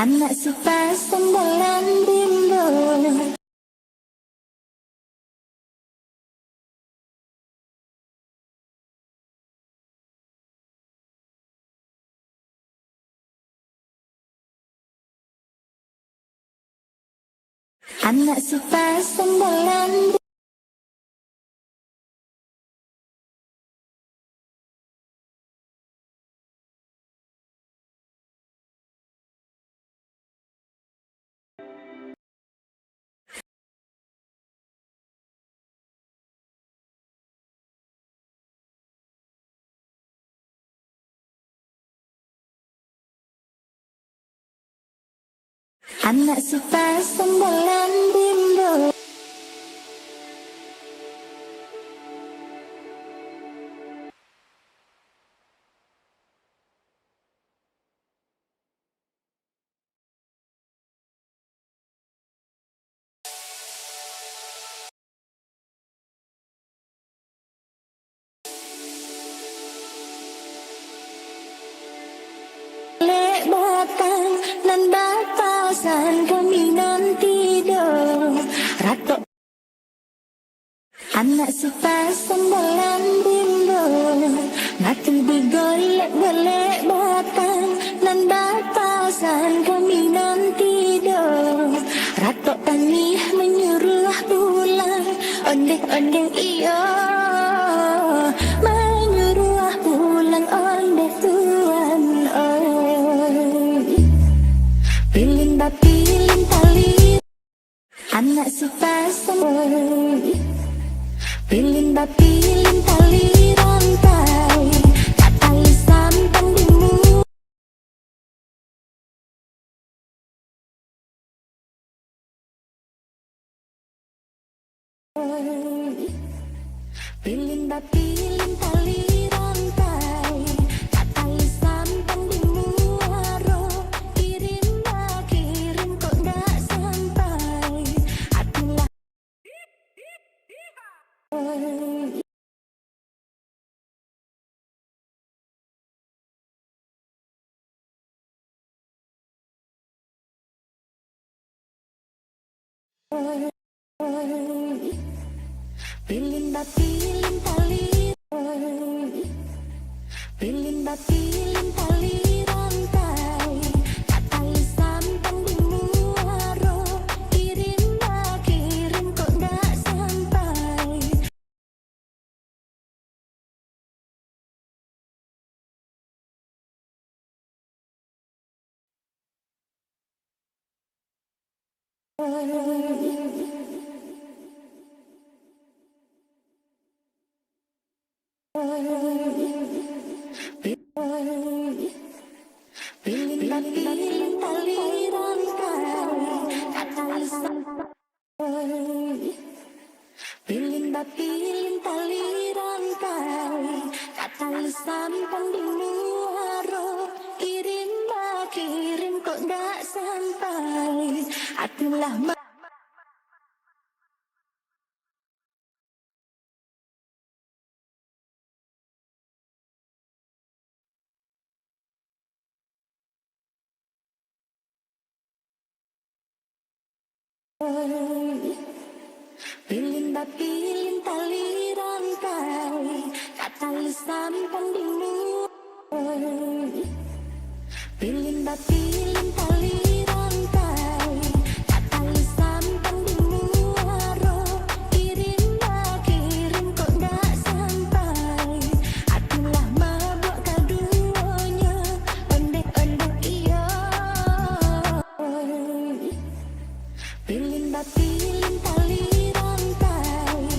Anak suka sembolan bimbo. Anak suka sembolan. Anak suka sembolan bimbo. Lek batang nan batasan kami nanti dong rato. Anak suka sembolan bimbo. Ngatu digolek-golek batang nan batasan kami nanti dong rato tani menyuruh pulang. Ondek-ondek iyo menyuruh pulang. Ondek tuan oi pilin pilin tali. Anak suka sembolan. Pilin pilin tali rantai, tak tali sampan dimu. Pilin pilin tali rantai, tak tali sampan dimu. Kirim kirim kok gak sampai. Akulah pilin pilin tali. Pilin pilin tali rantai, tak tali sampan dimu. Kirim kirim kok gak sampai. Pilin pilin tali rantai, tak tali sampai. Pilin pilin tali rantai, tak tali sampan dimu. Kirim kirim kok gak sampai. Akulah pilin pilin tali rantai, tak tali sampan dimu. Pilin pilin tali rantai, tak tali sampan dimu. Kirim kirim kok gak sampai. Akulah mabuk kaduanya. Ondek-ondek iyo pilin pilin tali rantai.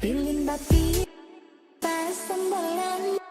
Pilin pilin sembolan.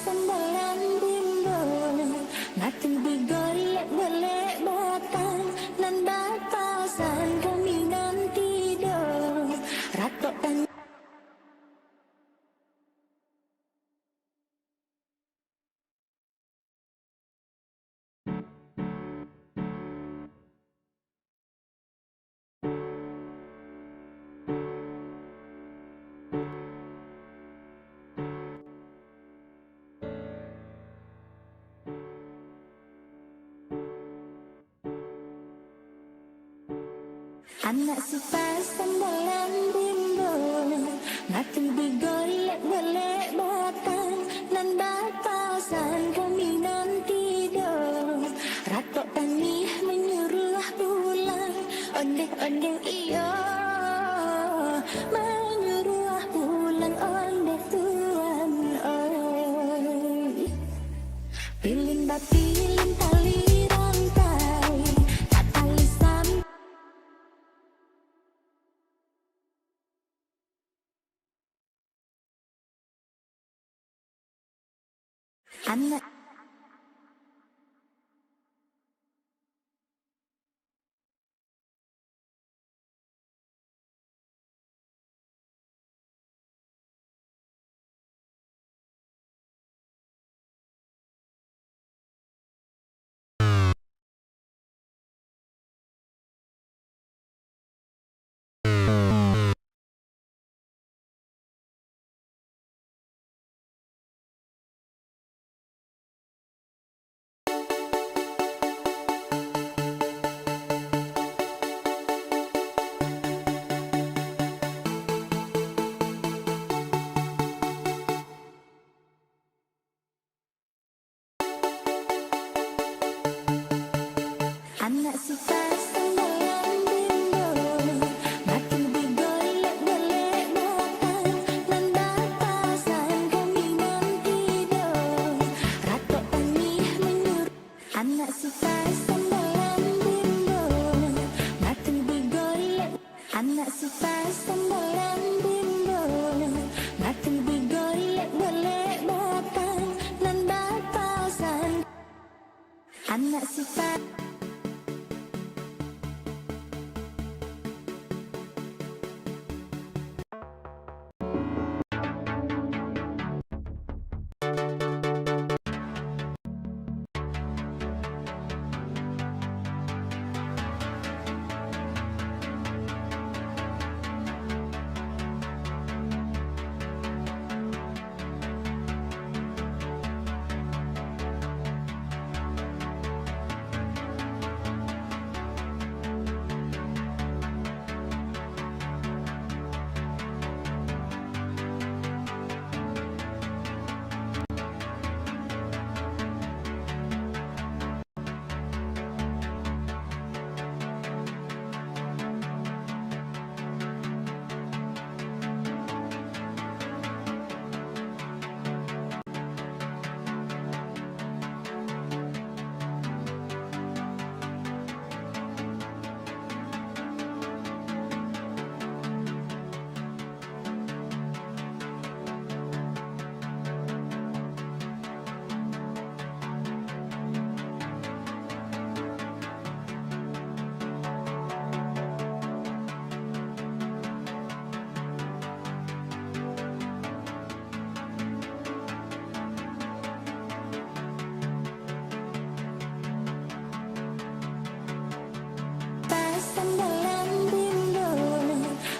sembalan bimbul ngati begolek-golek batang nan batasan kami nanti tidur ratok dan anak suka sembalan bimbul ngati begolek-golek batang nan batasan kami nanti tidur ratok tani menyuruh pulang ondeh-ondeh iyo menyuruh pulang ondeh tuan oi pilin pilin tali rantai tak tali sam anak anak suka sembalan bimbul ngati begolek-golek batang nan batasan kami nanti tidur ratok tani menyuruh anak suka sembalan bimbul ngati begolek anak suka sembalan bimbul ngati begolek-golek batang nan batasan anak suka sembalan bimbul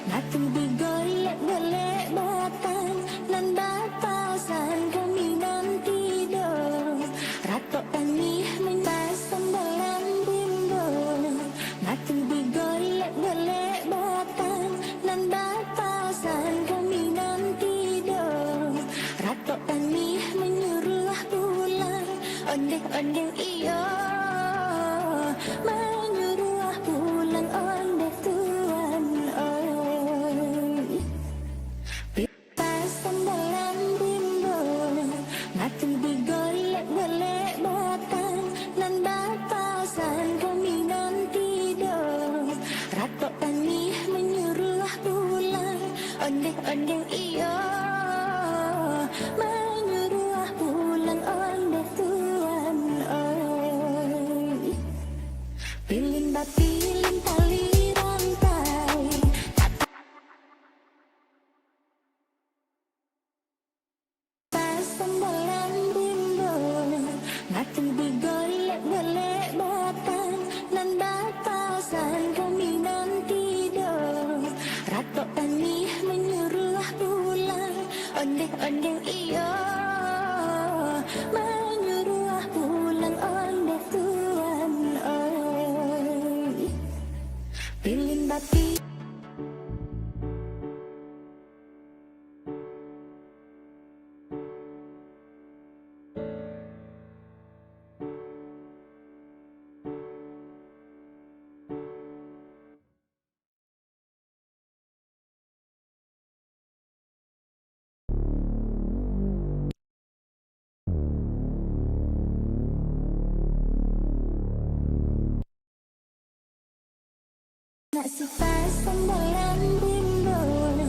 ngati begolek-golek batang nan batasan kami nanti tidur ratok tani menyuruh sembalan bimbul ngati begolek-golek batang nan batasan kami nanti tidur ratok tani menyuruh pulang ondeh-ondeh iyo menyuruh pulang ondeh tuan oi pas sembalan bimbul ngati begolek-golek batang nan batasan kami nanti tidur ratok tani menyuruh pulang ondeh-ondeh iyo menyuruh pulang bapi. Nak sifat sembolan bimbul,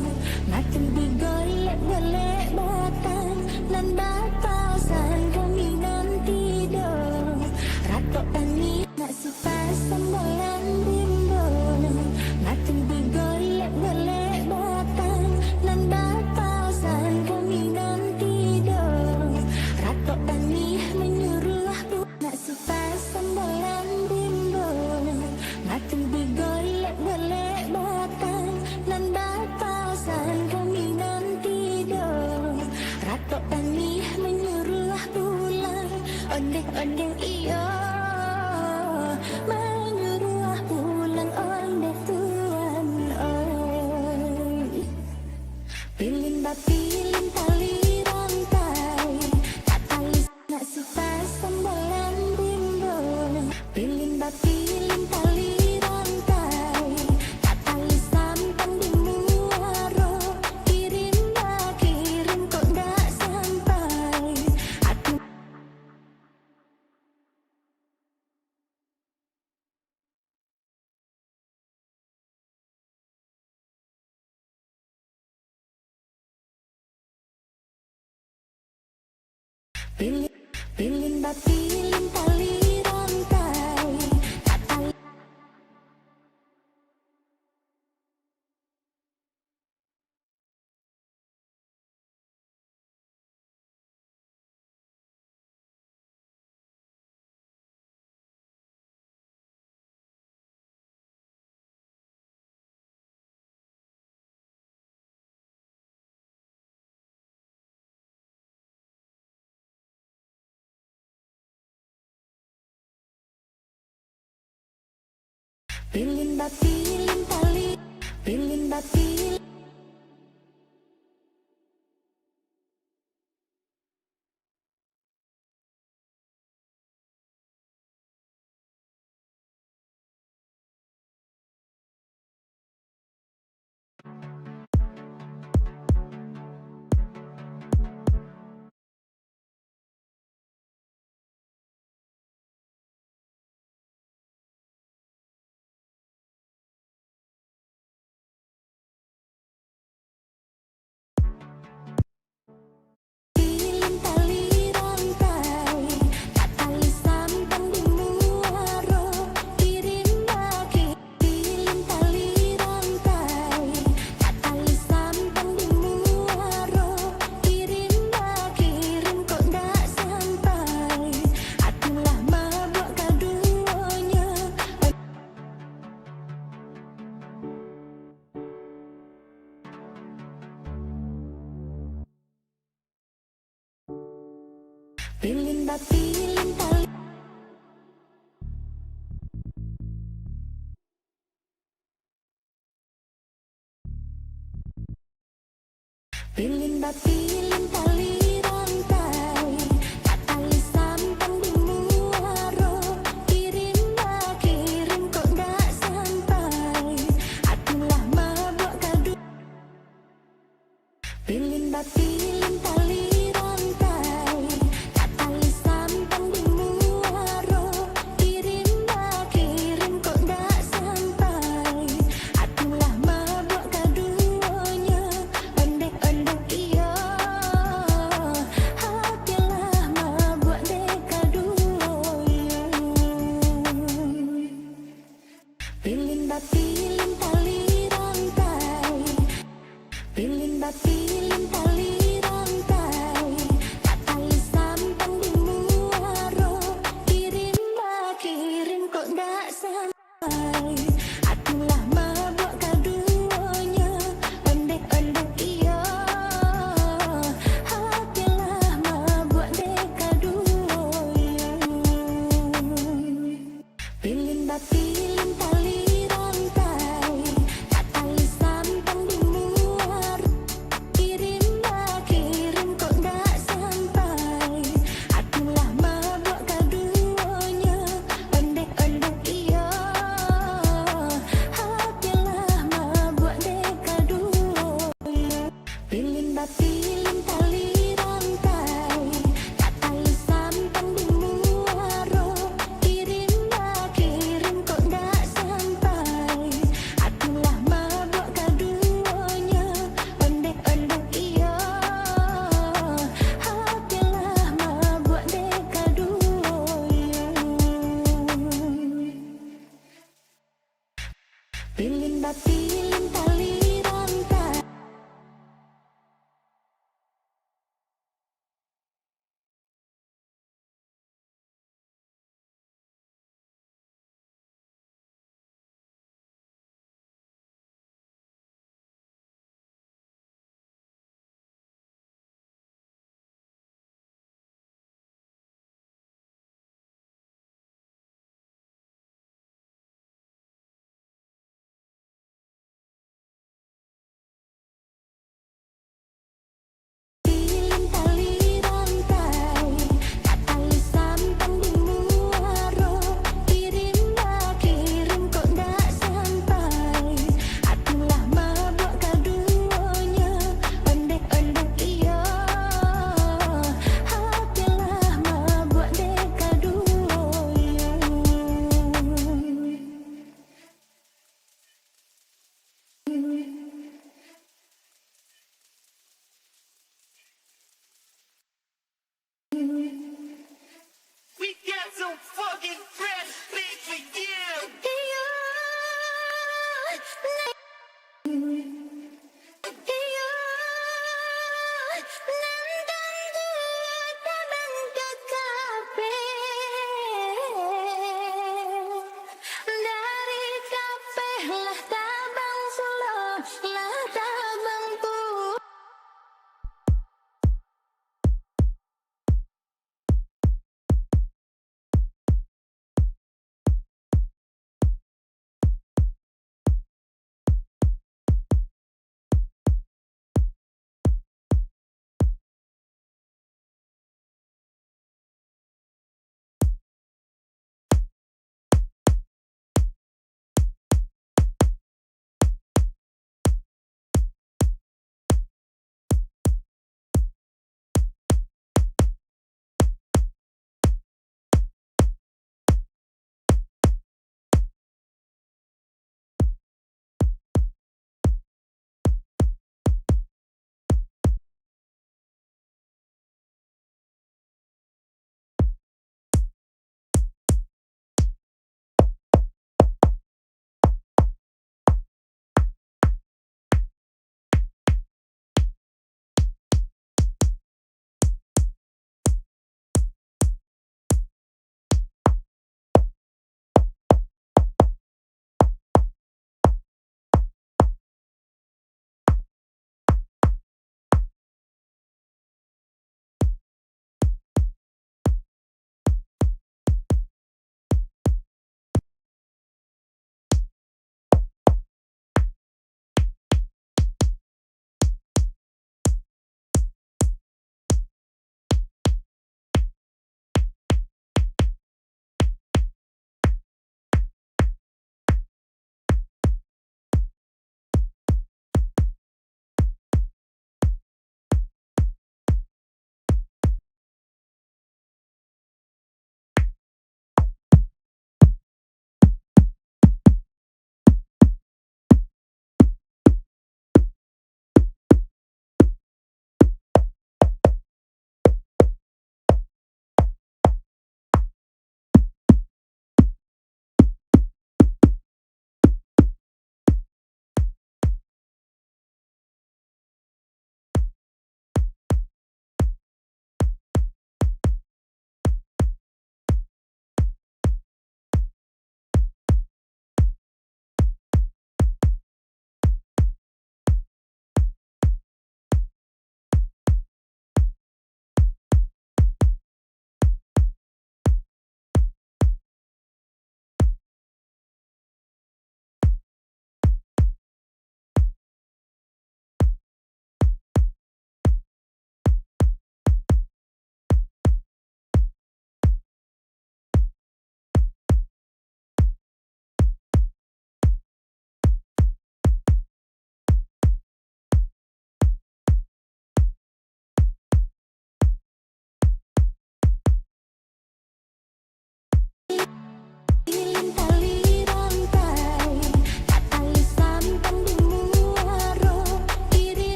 makin digolek-golek batang, nan batasan kami nanti tidur. Ratok tani nak sifat sembolan bimbul, makin digolek-golek batang, nan batasan kami nanti tidur. Ratok tani menyuruh bu nak sifat sembolan bimbul, makin digolek golek batang, nan batasan kami nanti tidur. Ratok tani menyuruh pulang, ondeh-ondeh iyo menyuruh pulang, ondeh tuan oi. Pilin pilin tali rantai, tak tali nak sifat sembolan bimbul. Pilin pilin tali rantai, tak tali sampan di muaro. Kirim kirim kok dak sampai. Aku pilin pilin pilin tali rantai, tak tali. Pilin pilin tali, pilin pilin. Pilin tali rantai, tak tali sampan di muaro. Kirim pilin tali rantai, tak tali sampan di muaro. Kirim kirim kok dak sampai. Akulah mabuk kaduanya. Pilin pilin tali, pilin pilin tali rantai, tak tali sampan di muaro. Kirim kirim kok dak sampai. Akulah mabuk kadu. Pilin pilin tali rantai, tak tali sampan di muaro. Kirim kirim kok dak sampai. Akulah mabuk kaduanya, ondeh-ondeh iyo. Akulah mabuk dek kaduanya. Pilin pilin tali rantai, pilin pilin tali rantai. batilin tali rantai. Batilin tali rantai, kata lisan tanding muaro. Kirim kok ndak sampai. Akulah mabuk keduanya, ondek-ondek iya. Hatilah mabuk dek keduanya. We got some fucking fresh beat for you. Iya, iya, nandang gua tabang kekape. Dari kape lah tabang solo,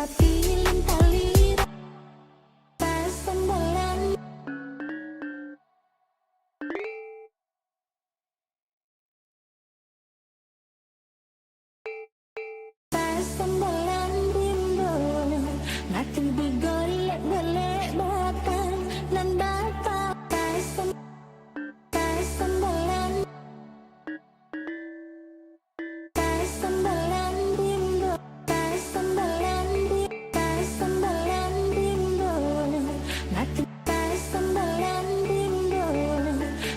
pilin tali pasang bolan pasang bolan bimbul ngati digolek-golek batang nan bapak pasang bolan bimbul pasang bolan bimbul ngati pasang bolan bimbul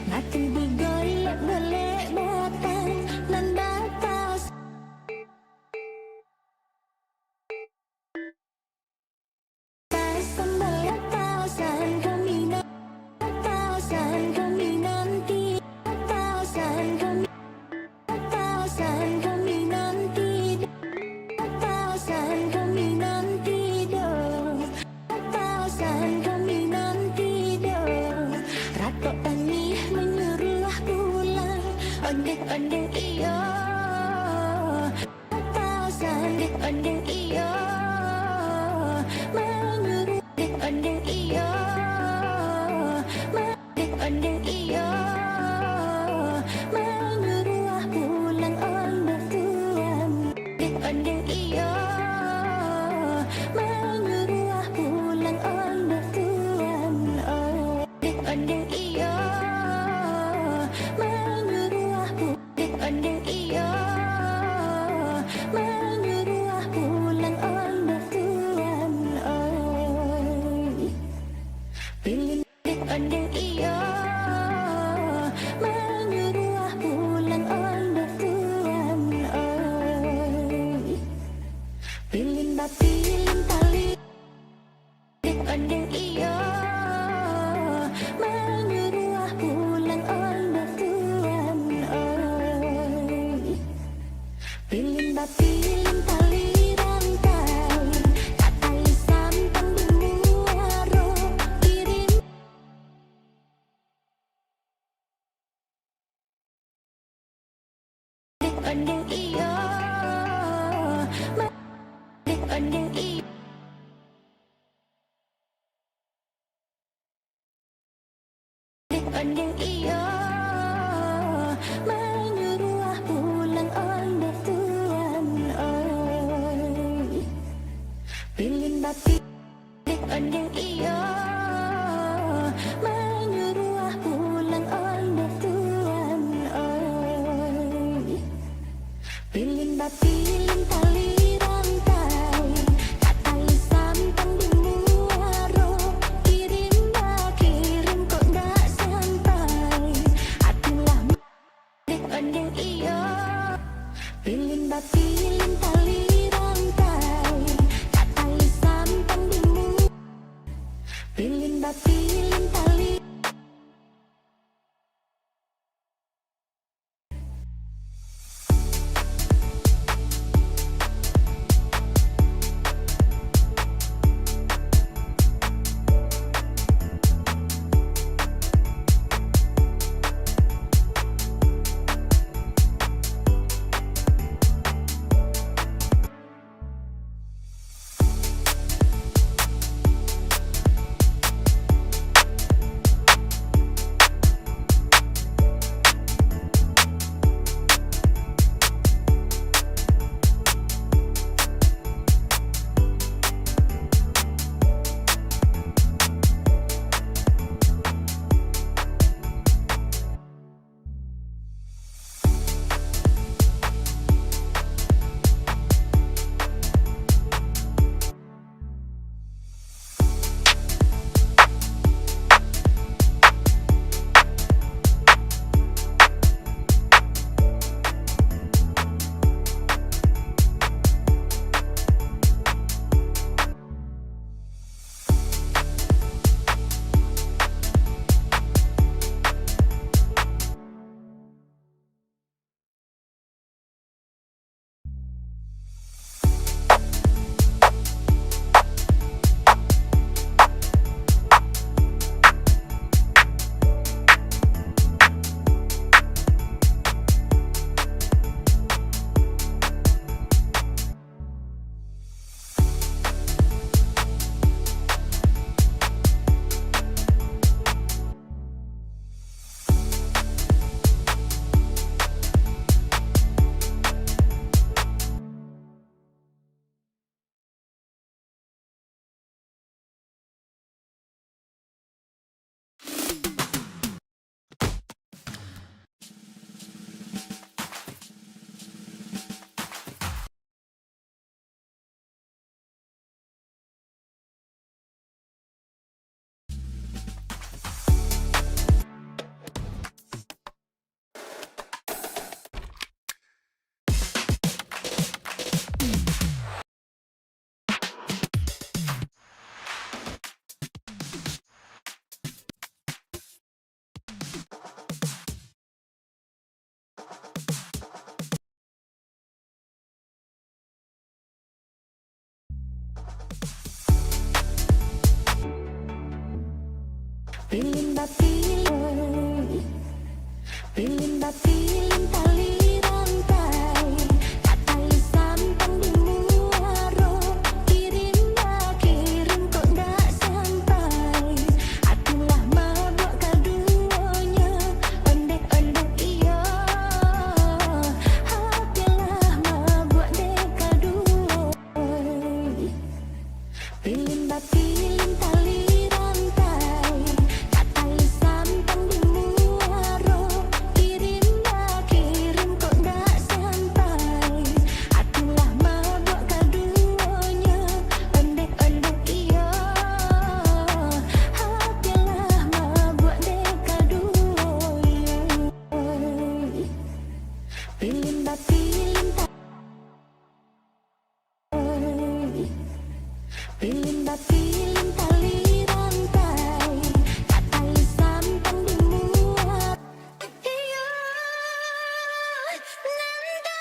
ngati digolek-golek batang nan bapak pasang bolan pausan kami nanti pausan kami nanti pausan kami nanti do ratok tani menyuruh pulang onde iyo pausan onde iyo menyuruh onde iyo onde iyo menyuruh pulang onde tuan onde iyo menyuruh pulang onde tuan onde iyo menyuruh onde iyo menyuruh pulang onde tuan pilih onde iyo menyuruh pulang onde tuan pilih tali onde iyo menyuruh pulang onde tuan pilih tali rantai tak tali sampang bimuaro kirim onde iyo onde iyo onde iyo menyuruh pulang onde tuan pilih onde iyo menyuruh pulang onde tuan pilih tali rantai tak tali sampang bimuaro kirim kok dak sampai atulah onde iyo pilih tali rantai tak tali sampang bimu pilih tali Pilih mbak pilih, pilih mbak pilih tali rantai, kata lisan pandingmu waro, kirim mbak kirim kok ndak sampai, hatilah mabuk keduanya, ondek-ondek iyo, hatilah mabuk dek kedua. Pilih mbak pilih tali rantai, kata lisan pandingmu waro, kirim mbak kirim kok ndak sampai, hatilah mabuk keduanya, ondek-ondek iyo, hatilah mabuk dek kedua. Pilih mbak pilih pilih mbak pilih tali rantai, kata lisan pandingmu waro, iyo, nanda.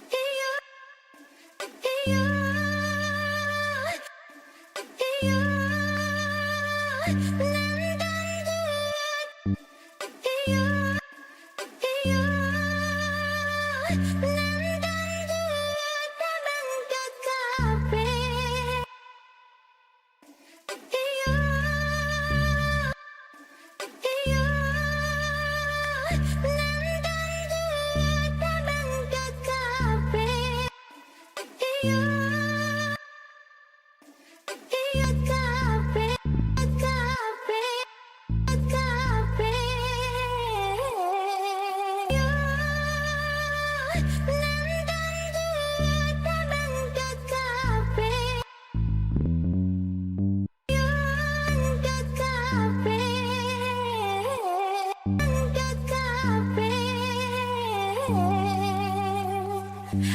Iyo, iyo, iyo, nanda. Iyo, iyo, nanda tabang kakape. Iyo, iyo, nanda tabang kakape. Iyo, iyo kape, kape, kape. Iyo, nanda tabang kakape.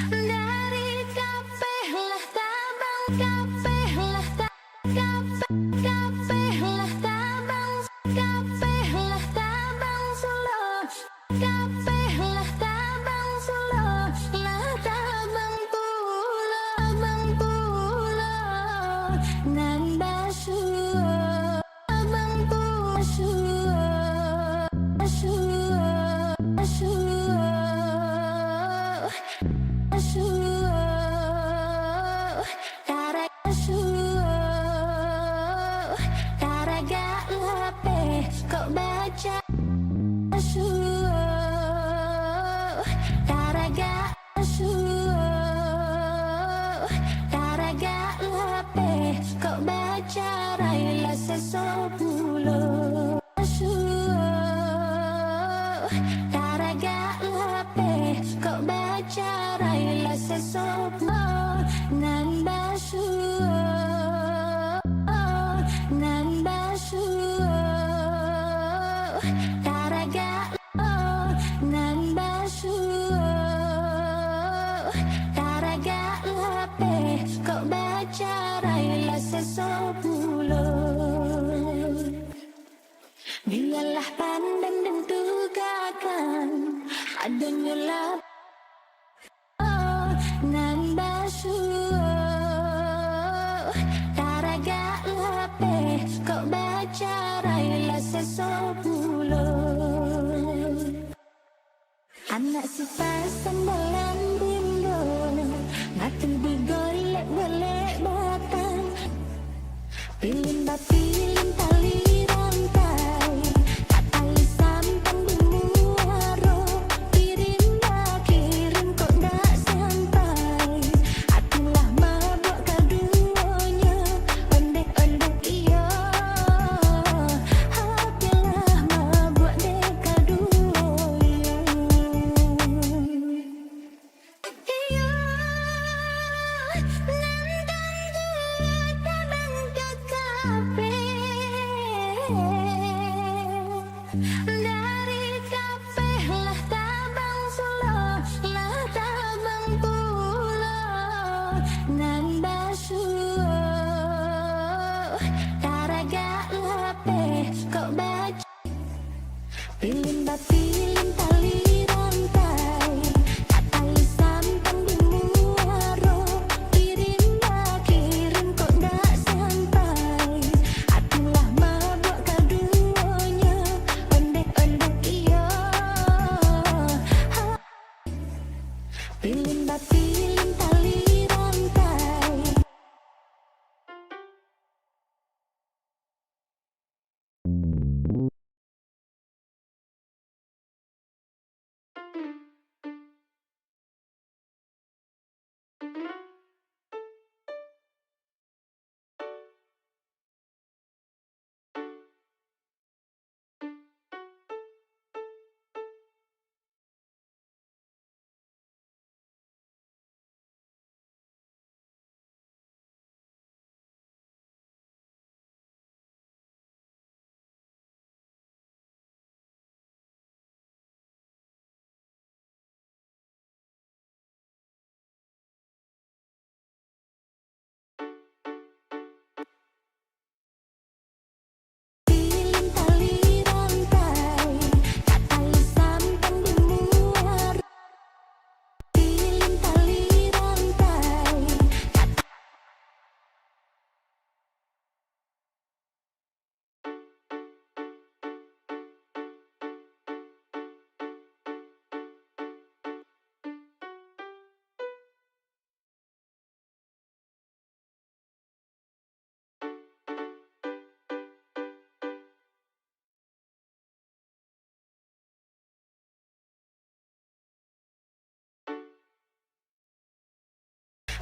Dari kape lah tabang, kape lah kape, kape lah tabang, kape lah tabang solo, kape lah tabang solo, lah tabang pulo, abang pulo, nanda suo, abang pulo suo, suo, suo, suo, tarak suo, taraga lape, kok baca suo, taraga suo, taraga lape, kok baca raila sesopulo, suo, taraga lape, kok baca raila sesopulo, nanda suo, nanda suo, taraga nanda suo, taraga lape, kok baca raila sesopulo. Biarlah pandang dan tugakan, adanya lap, nanda suo, taraga lape, kok baca raila sesopulo. Anak si pasan dalam bindo, ngatu digolek golek batang. Pilih mbak pilih tali rantai, kata lisan pandingmu waro, kirim mbak kirim kok ndak sampai, hatilah mabuk keduanya, ondek-ondek iyo, hatilah mabuk dek kedua.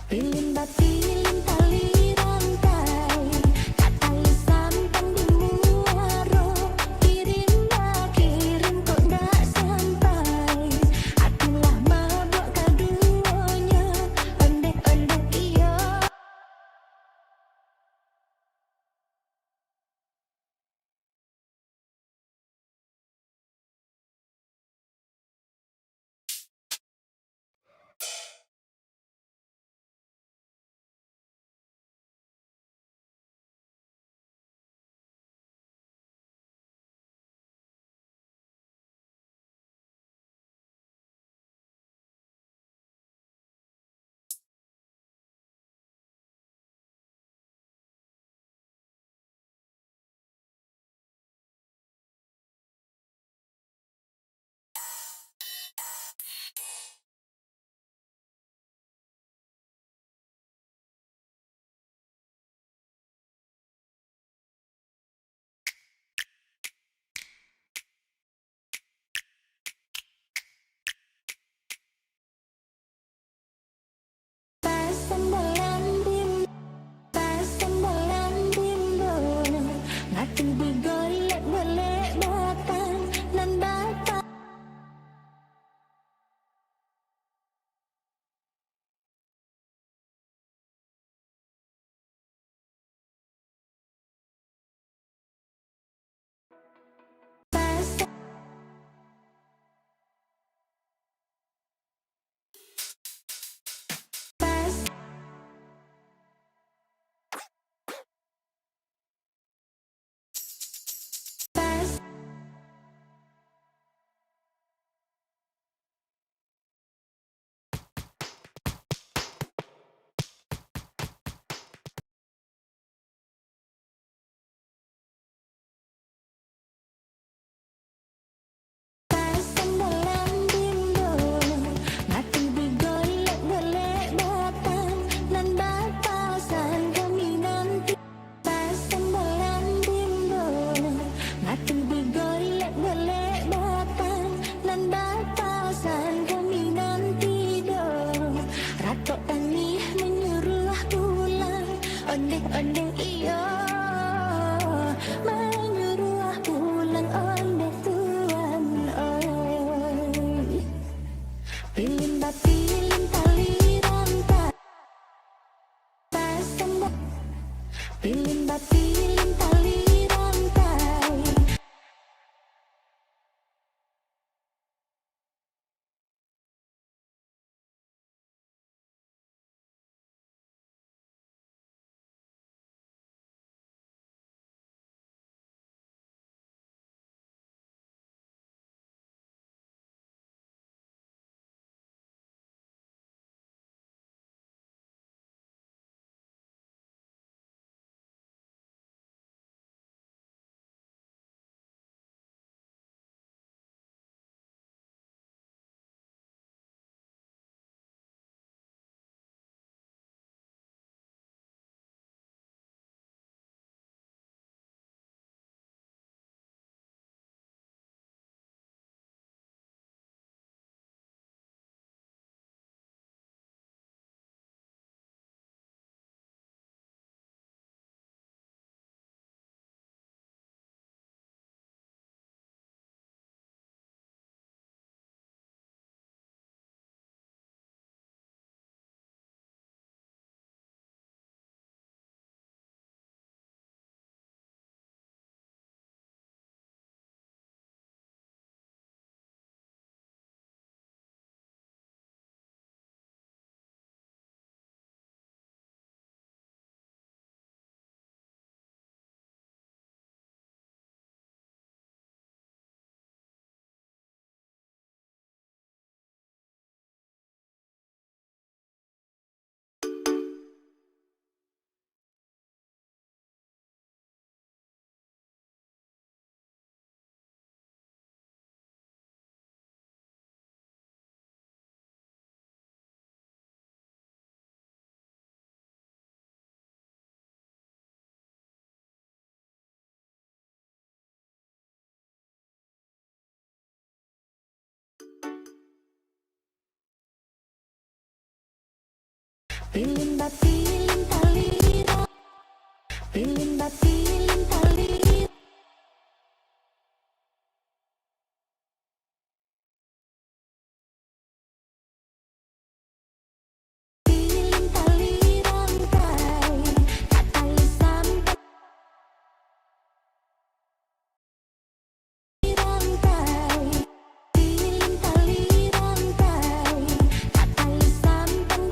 Pilih pilih tali rantai, tak tali sampan di muaro. Kirim kok dak sampai. Akulah mabuk kaduanya, ondek-ondek iyo. Pasandalan bimbo, ngatu digolek golek batang nan batang. Pilin bati, pilin talira, pilin bati.